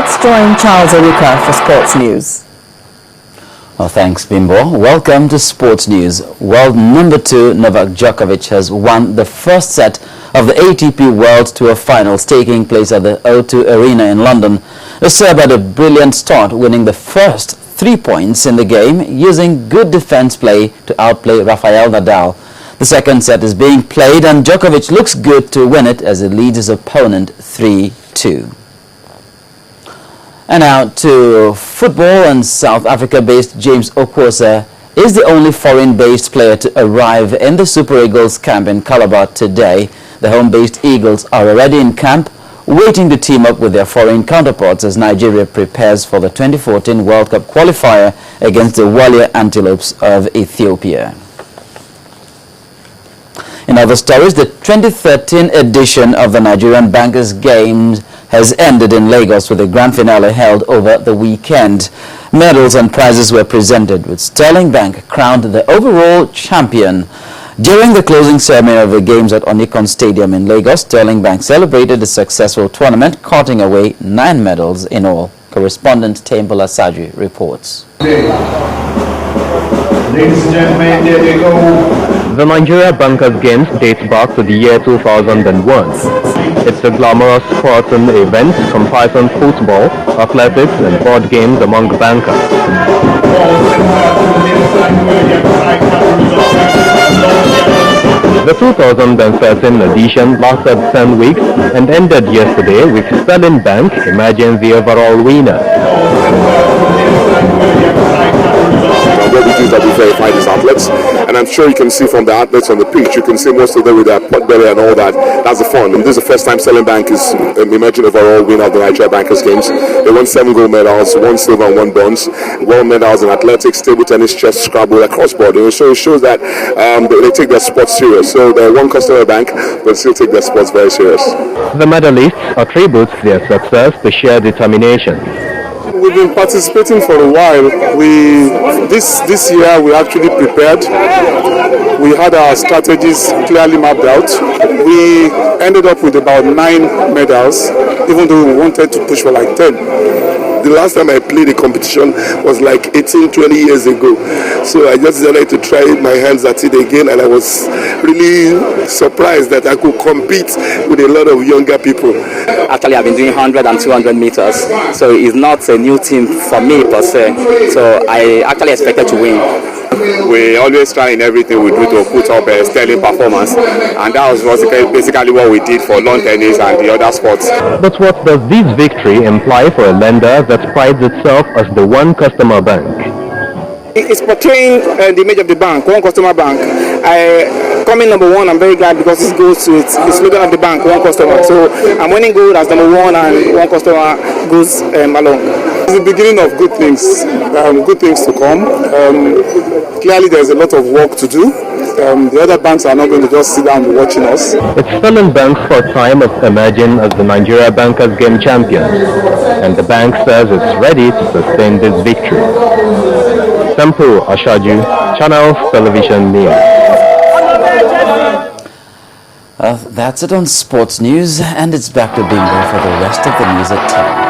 Let's join Charles Eruka for sports news. Well, thanks, Bimbo. Welcome to Sports News. World number 2 Novak Djokovic has won the first set of the ATP World Tour Finals taking place at the O2 Arena in London. The Serb had a brilliant start, winning the first 3 points in the game using good defense play to outplay Rafael Nadal. The second set is being played and Djokovic looks good to win it as he leads his opponent 3-2. And now to football, and South Africa-based James Okwosa is the only foreign-based player to arrive in the Super Eagles camp in Calabar today. The home-based Eagles are already in camp, waiting to team up with their foreign counterparts as Nigeria prepares for the 2014 World Cup qualifier against the Warrior Antelopes of Ethiopia. In other stories, the 2013 edition of the Nigerian Bankers Games has ended in Lagos with a grand finale held over the weekend. Medals and prizes were presented, with Sterling Bank crowned the overall champion. During the closing ceremony of the games at Onikon Stadium in Lagos, Sterling Bank celebrated the successful tournament, carting away 9 medals in all. Correspondent Tembola Saji reports. Ladies and gentlemen, there they go. The Nigeria Bankers Games dates back to the year 2001. It's a glamorous sporting event comprising football, athletics and board games among bankers. The 2013 edition lasted 10 weeks and ended yesterday with Sterling Bank emerging the overall winner. What we do is that we verify these athletes, and I'm sure you can see from the athletes on the pitch, you can see most of them with their pot belly and all that. That's the fun. And this is the first time Sterling Bank is emerging overall winner of the Nigeria Bankers Games. They won 7 gold medals, 1 silver and 1 bronze, gold medals in athletics, table tennis, chess, Scrabble, across board. So it shows that they take their sports serious. So they're one customer bank, but still take their sports very serious. The medalists attribute their success to sheer determination. We've been participating for a while. This year we actually prepared. We had our strategies clearly mapped out. We ended up with about 9 medals, even though we wanted to push for like 10. The last time I played a competition was like 18, 20 years ago. So I just decided to try my hands at it again, and I was really surprised that I could compete with a lot of younger people. Actually, I've been doing 100 and 200 meters, so it's not a new team for me per se. So I actually expected to win. We always try in everything we do to put up a sterling performance, and that was basically what we did for lawn tennis and the other sports. But what does this victory imply for a lender that prides itself as the one customer bank? It's portraying the image of the bank, one customer bank. Coming number 1, I'm very glad because this goes to its slogan of the bank, one customer. So I'm winning gold as number 1 and one customer goes along. It's the beginning of good things to come. Clearly there's a lot of work to do. The other banks are not going to just sit down and watching us. It's Sterling Bank's first time of emerging as the Nigeria Bankers Game champions, and the bank says it's ready to sustain this victory. Tempo Ashaju, Channels Television News. That's it on Sports News, and it's back to Bingo for the rest of the news at 10.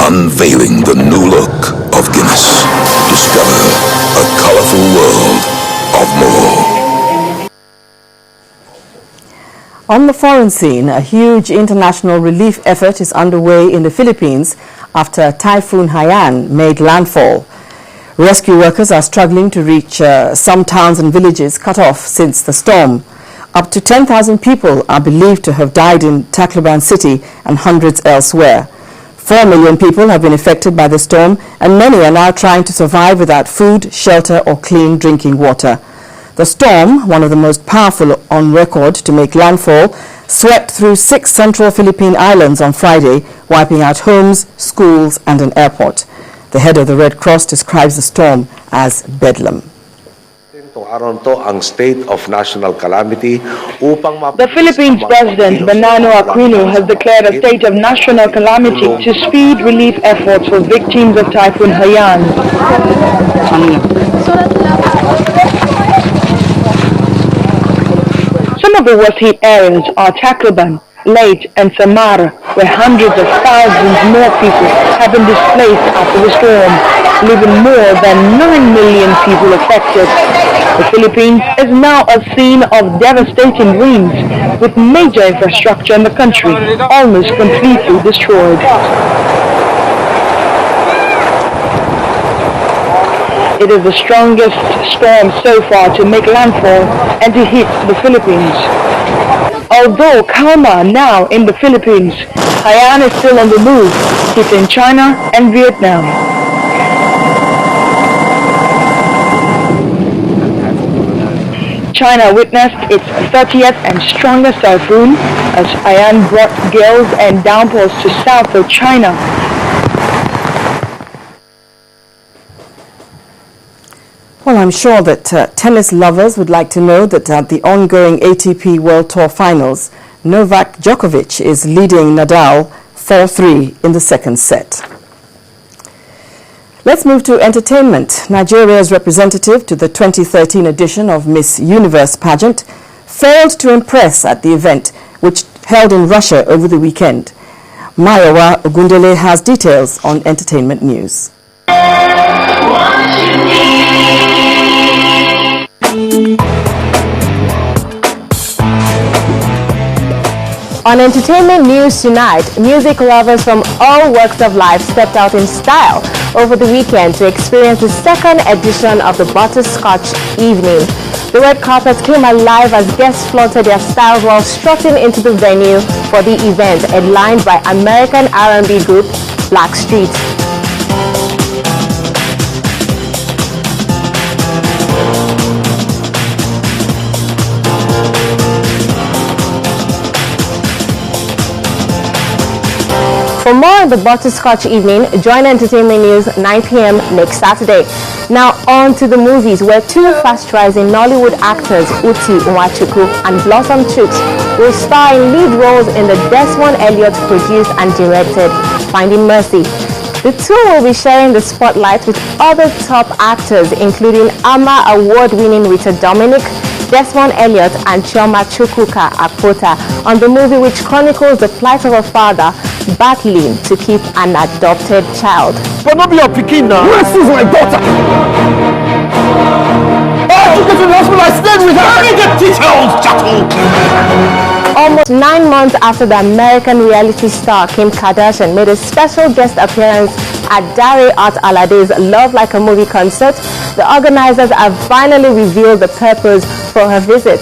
Unveiling the new look of Guinness. Discover a colorful world of more. On the foreign scene, a huge international relief effort is underway in the Philippines after Typhoon Haiyan made landfall. Rescue workers are struggling to reach some towns and villages cut off since the storm. Up to 10,000 people are believed to have died in Tacloban city and hundreds elsewhere. 4 million people have been affected by the storm, and many are now trying to survive without food, shelter or clean drinking water. The storm, one of the most powerful on record to make landfall, swept through 6 central Philippine islands on Friday, wiping out homes, schools and an airport. The head of the Red Cross describes the storm as bedlam. ang state of national calamity upang The Philippines President Bernardo Aquino has declared a state of national calamity to speed relief efforts for victims of Typhoon Haiyan. Some of the worst hit areas are Tacloban, late and Samar, where hundreds of thousands more people have been displaced after the storm, leaving more than 9 million people affected. The Philippines is now a scene of devastating winds, with major infrastructure in the country almost completely destroyed. It is the strongest storm so far to make landfall and to hit the Philippines. Although calmer now in the Philippines, Haiyan is still on the move, hitting China and Vietnam. China witnessed its 30th and strongest typhoon as Haiyan brought gales and downpours to south of China. Well, I'm sure that tennis lovers would like to know that at the ongoing ATP World Tour Finals, Novak Djokovic is leading Nadal 4-3 in the second set. Let's move to entertainment. Nigeria's representative to the 2013 edition of Miss Universe pageant failed to impress at the event, which held in Russia over the weekend. Mayowa Ogundele has details on entertainment news. On entertainment news tonight, music lovers from all walks of life stepped out in style over the weekend to experience the second edition of the Butterscotch Evening. The red carpet came alive as guests flaunted their styles while strutting into the venue for the event, headlined by American R&B group Blackstreet. For more on the Butterscotch Evening, join Entertainment News 9 p.m. next Saturday. Now on to the movies, where two fast-rising Nollywood actors, Uti Nwachukwu and Blossom Chooks, will star in lead roles in the Desmond Elliott produced and directed Finding Mercy. The two will be sharing the spotlight with other top actors, including AMA award-winning Rita Dominic, Desmond Elliott and Chioma Chukwuka Akpota, on the movie which chronicles the plight of a father battling to keep an adopted child. But not be your pikin now. Where is my daughter? I took her to the hospital. I stayed with her. I need the details, chattel. Almost 9 months after the American reality star Kim Kardashian made a special guest appearance at Dare Art Alade's Love Like a Movie concert, the organizers have finally revealed the purpose for her visit.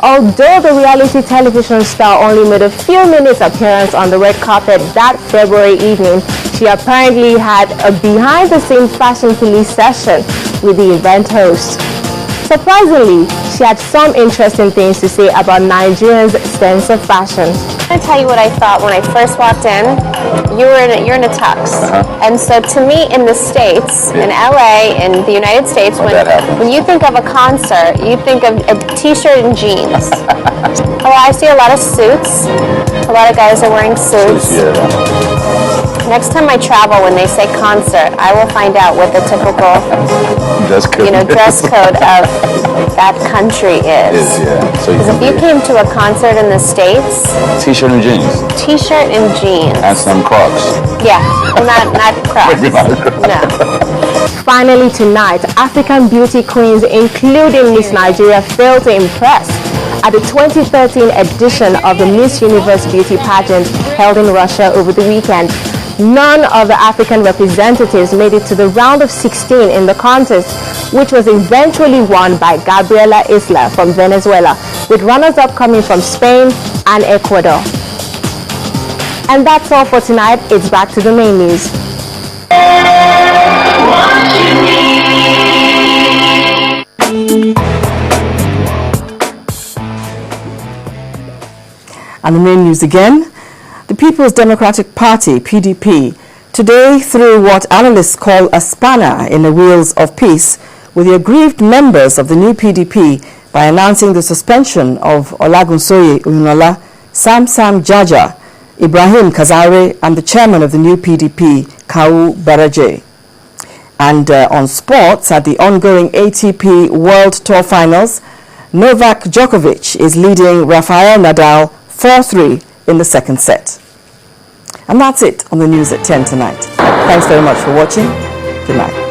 Although the reality television star only made a few minutes appearance on the red carpet that February evening, she apparently had a behind-the-scenes fashion police session with the event host. Surprisingly, she had some interesting things to say about Nigerians' sense of fashion. I'm going to tell you what I thought when I first walked in. You're in a tux. And so to me in the States, in LA, in the United States, when you think of a concert, you think of a t-shirt and jeans. Well, I see a lot of suits. A lot of guys are wearing suits. Next time I travel, when they say concert, I will find out what the typical dress code of that country is. Because if you came to a concert in the States, T-shirt and jeans. T-shirt and jeans. And some Crocs. Yeah, well, not Crocs. No. Finally tonight, African beauty queens, including Miss Nigeria, failed to impress at the 2013 edition of the Miss Universe beauty pageant held in Russia over the weekend. None of the African representatives made it to the round of 16 in the contest, which was eventually won by Gabriela Isla from Venezuela, with runners-up coming from Spain and Ecuador. And that's all for tonight. It's back to the main news. And the main news again. The People's Democratic Party, PDP, today threw what analysts call a spanner in the wheels of peace with the aggrieved members of the new PDP by announcing the suspension of Olagunsoye Oyinlola, Sam Jaja, Ibrahim Kazare, and the chairman of the new PDP, Kawu Baraje. And on sports, at the ongoing ATP World Tour Finals, Novak Djokovic is leading Rafael Nadal 4-3 in the second set. And that's it on the news at 10 tonight. Thanks very much for watching. Good night.